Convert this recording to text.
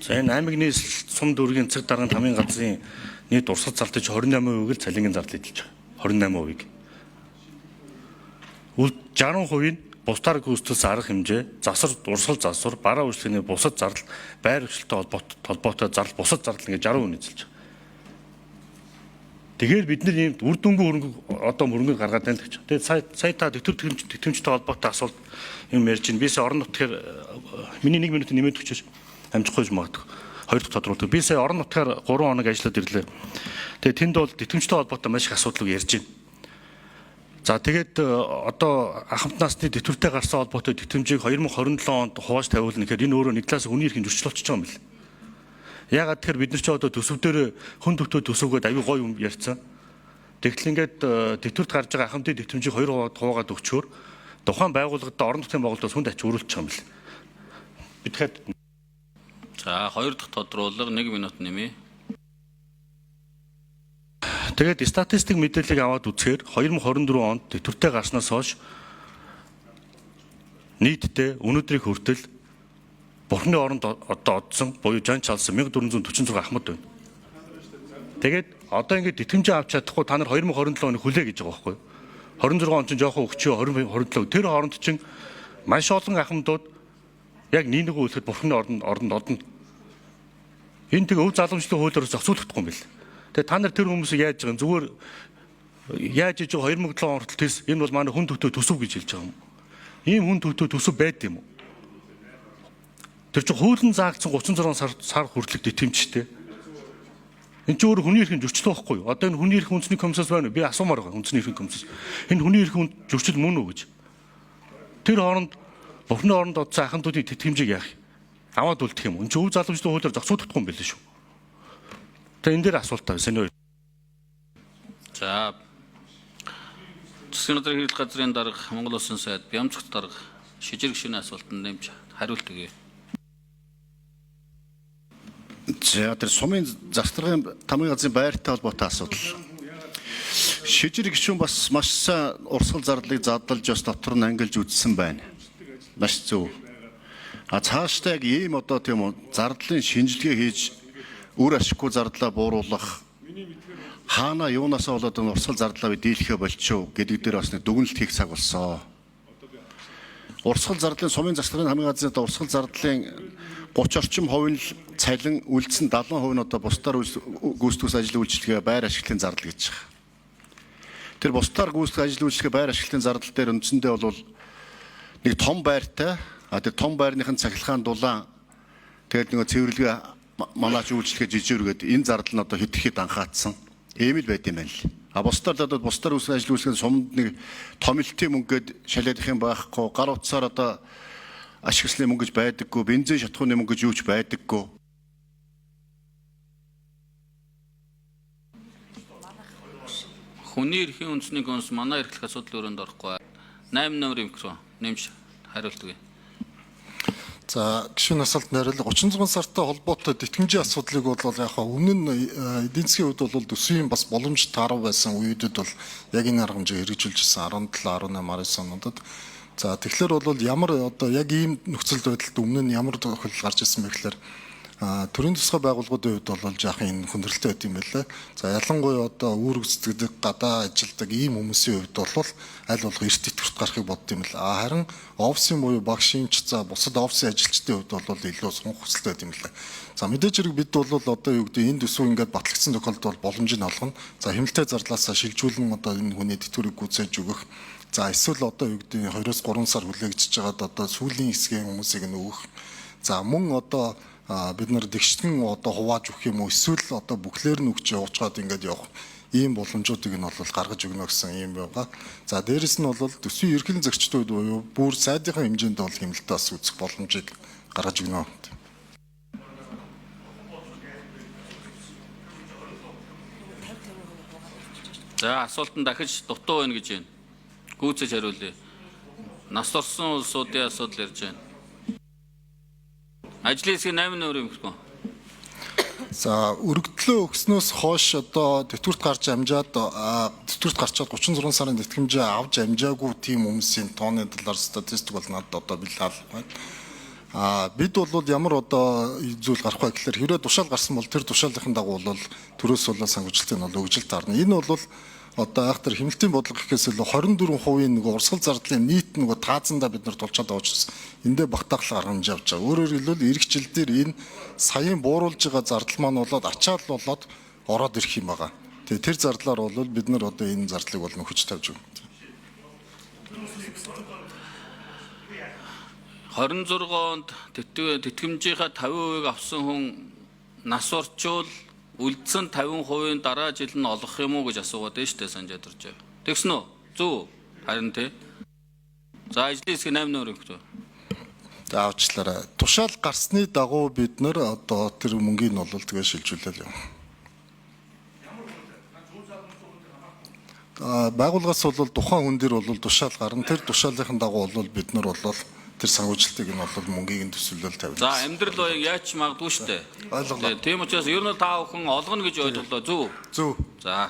За энэ аймагны сум дүүргийн цаг дарганд хамгийн газрын нийт урсгал зардал 28%-ийг л цалингийн зардал эзэлж байгаа. 28%-ийг. Үл 60% нь бусдаар гүйцэтгэсэн арга хэмжээ, засвар, урсгал засвар, бараа үйлчлэгийн бусад зардал, байр хөшөлтөй холбоотой зардал, бусад зардал ингээд 60% эзэлж байгаа. Тэгэхээр бид нар ийм үр дүнгүй хөрөнгө гаргаад байна л гэж. Тэгээд сая та тэтгэмжтэй холбоотой асуулт юм ярьж байна. Бисээ орон нутгаар миний 1 минутын нэмээд өгчөөш амжихгүй гэж магадгүй. Хоёр дахь тодруулдаг. Би сая орон нутгаар 3 хоног ажиллаад ирлээ. Тэгээд тэнд бол тэтгэмжтэй холбоотой маш их асуудал ярьж байна. За тэгээд одоо ахмад насны тэтгэвртэй гарсан холбоотой тэтгэмжийг 2027 онд хувааж тавиулна гэхээр энэ өөрөө нэг талаас хүний эрхийн зөрчил болчихж байгаа юм байна. Яагаад тэгэхээр бид нар ч одоо төсөв дээр хүн төвтөө төсөвгөөд аюу гоё юм ярьцсан. Тэгтэл ингээд тэтгэврт гарч байгаа ахмадын тэтгэмжийг 2% хуваагаад өгчөөр тухайн байгууллагад орон нутгийн байгууллагаас хүнд ач өрүүлж байгаа юм бэл. Би тэгэхээр за хоёр дахь тодруулга 1 минут нэмье. Тэгээд статистик мэдээллийг аваад үзэхээр 2024 онд тэтгэвртэй гарснаас хойш нийтдээ өнөөдрийг хүртэл Бурхны оронд одоо одсон буюу жан чалсан 1446 ахмад байна. Тэгээд одоо ингээд тэтгэмжээ авч чадахгүй та нар 2027 оны хүлээ гэж байгаа байхгүй юу? 26 он чинь жоохон өгчөө 2027 тэр хооронд чинь маш олон ахмадууд яг нийгмийн үйлхэд Бурхны оронд одно. Энэ тэг өв заламжлалын хуулиар зохицуулагдахгүй юм бэл. Тэгээд та нар тэр хүмүүсийг яаж байгаа зүгээр яаж иж 2007 он хүртэл тэс энэ бол манай хүн төвтөө төсөв гэж хэлж байгаа юм. Ийм хүн төвтөө төсөв байд юм уу? Тэр чинь хуулийн заагдсан 36 сар хүртэлх тэтгэмжтэй. Энэ чинь өөр хүний эрхийн зөрчил байхгүй юу? Одоо энэ хүний эрхийн үндэсний комиссаас байна уу? Би асуумаар байгаа үндэсний эрхийн комиссаас. Энэ хүний эрхийн зөрчил мөн үү гэж. Тэр хооронд Бурхны оронд одсон ахмадуудын тэтгэмжийг яах юм? Аваад үлдэх юм. Энэ чинь өв заламжлалын хуулиар зохицуулагдахгүй юм байл шүү. Тэгээ энэ дээр асуулт тавь саний. За Засгийн газрын хэрэглэх газрын дарга Монгол Улсын сайд Бямцгт дарга шижир гишүүний асуултанд нэмж хариулт өгье. За тэр сумын засгийн тамгын газрын байртай холбоотой асуудал. Шижир гишүүн бас маш сайн урсгал зардлыг задлж бас дотор нь ангилж үзсэн байна. Маш зөв. Цаашдаа яг ийм одоо тийм үү зардлын шинжилгээ хийж үр ашиггүй зардлаа бууруулах хаана юунаас болоод урсгал зардлаа дийлэхэ болчихоо гэдэг дээр бас нэг дүгнэлт хийх цаг болсон. Урсгал зардлын сумын засгийн тамгын газрын урсгал зардлын 30 орчим хувь нь цалин үлдсэн 70% нь одоо бусдаар гүйцэтгэх ажил үйлчлэгээ байр ашиглалтын зардал гэж байна. Тэр бусдаар гүйцэтгэх ажил үйлчлэгээ байр ашиглалтын зардал дээр үндсэндээ бол нэг том байртай тэр том байрныхын цахилгаан дулаан тэгээд нэг цэвэрлэгээ манаач үйлчлэгээ жижигэргээд энэ зардал нь одоо хэдхэд анхаатсан ийм л байт юм байна л. Бусдаар одоо бусдаар үсгэн ажил үйлчлэгээ сумд нэг томилтын мөнгөд шалиадах юм байхгүй гар утсаар одоо ашигласны мөнгө гэж байдаггүй, бензин шатхууны мөнгө гэж юуч байдаггүй. Хүний эрхийн үндэсний комисс манай эрхлэх асуудлын өрөөнд орохгүй. 8 номер микро нэмж хариулт өгье. За гишүүн асуулт найруулга 36 сартай холбоотой тэтгэмжийн асуудлыг бол яг өмнө нь эдийн засгийн хувьд бол төсвийн бас боломж таарав байсан үеүүдэд бол яг энэ арга хэмжээ хэрэгжүүлжсэн 17, 18, 19 онуудад. За тэгэхээр бол ямар одоо яг ийм нөхцөл байдалд өмнө нь ямар тохиолдол гарч ирсэн бэ гэхээр төрийн тусгай байгууллагуудын хувьд бол жаахан энэ хүндрэлтэй байт юм байлаа. За ялангуяа одоо үүрэг гүйцэтгэдэг гадаа ажилдаг ийм хүмүүсийн хувьд бол аль болох эрт тэтгэврт гарахыг бодд юм л. Харин офисын буюу багшинч за бусад офисын ажилчдын хувьд бол илүү сунх хүсэлтэй байт юм лээ. За мэдээж хэрэг бид бол одоо юу гэдэг энэ төсөв ингээд батлагдсан тохиолдолд бол боломжийг олгоно. За хэмнэлтэй зарлаасаа шилжүүлэн одоо энэ хүний тэтгэврийг гүйцээж өгөх. За эсвэл одоо юу гэдэг 2-3 сар хүлээгдэж байгаад одоо сүүлийн хэсгийн хүмүүсийг нь өгөх. За мөн одоо бид нар дэгшин одоо хувааж өгөх юм уу эсвэл одоо бүхлээр нь өгч явуучгаад ингээд явах ийм боломжуудыг нь бол гаргаж өгнө гэсэн юм байгаа. За дээрэс нь бол төсвийн ерөнхий зөрчилд буюу бүр сайдынхаа хэмжээнд бол хэмнэлтээ бас үүсэх боломжийг гаргаж өгнө. За асуултанд дахиж дутуу байна гэж байна. Гүйцэж хариулъя. Нас орсон улсуудын асуудал ярьж байна. Ажлын хэсгийн 8 номер микрофон. За өргөдлөө өгснөөс хойш одоо тэтгэврт гарч амжаад тэтгэврт гарчаад 36 сарын тэтгэмжээ авч амжаагүй тийм хүмүүсийн тооны талаар статистик бол надад одоо билээ байна. Бид бол ямар одоо зүйл гарах вэ гэхээр хэрвээ тушаал гарсан бол тэр тушаалын дагуу бол төрөөс болоод санхүүжилтийн бол өгжил таарна. Энэ бол одоо айхтар хэмнэлтийн бодлого гэхээс илүү 24% нэг урсгал зардлын нийт нэг таазандаа бид нар тулчаад байгаа учраас эндээ багтаахлаар гаргамж явж байгаа. Өөрөөр хэлбэл эх жил дээр энэ саяын бууруулж байгаа зардал маань болоод ачаал болоод ороод ирэх юм байгаа. Тэгээ тэр зардлаар бол бид нар одоо энэ зардлыг бол нөхөж тавьж өгнө. 26 онд тэтгэмжийнхаа 50% авсан хүн нас орчвол үлдсэн 50% дараа жил нь олгох юм уу гэж асуугаад байна шүү дээ Санжаа Дуржаа. Тэгсэн үү? Зөв. Харин тий. За ажлын хэсэг 8 нөр өгдөө. За авчлаарай. Тушаал гарсны дагуу бид нар одоо тэр мөнгийг нь бол тэгээ шилжүүлээл юм. Байгууллагаас бол тухайн хүн дээр бол тушаал гарна. Тэр тушаалын дагуу бол бид нар бол тэр санхүүжилтийг нь бол мөнгийг нь төсөөлөл тавина. За амьдрал боёг яаж магадгүй шүү дээ. Ойлголоо. Тийм учраас ер нь та бүхэн олгоно гэж ойлголоо. Зөв. Зөв. За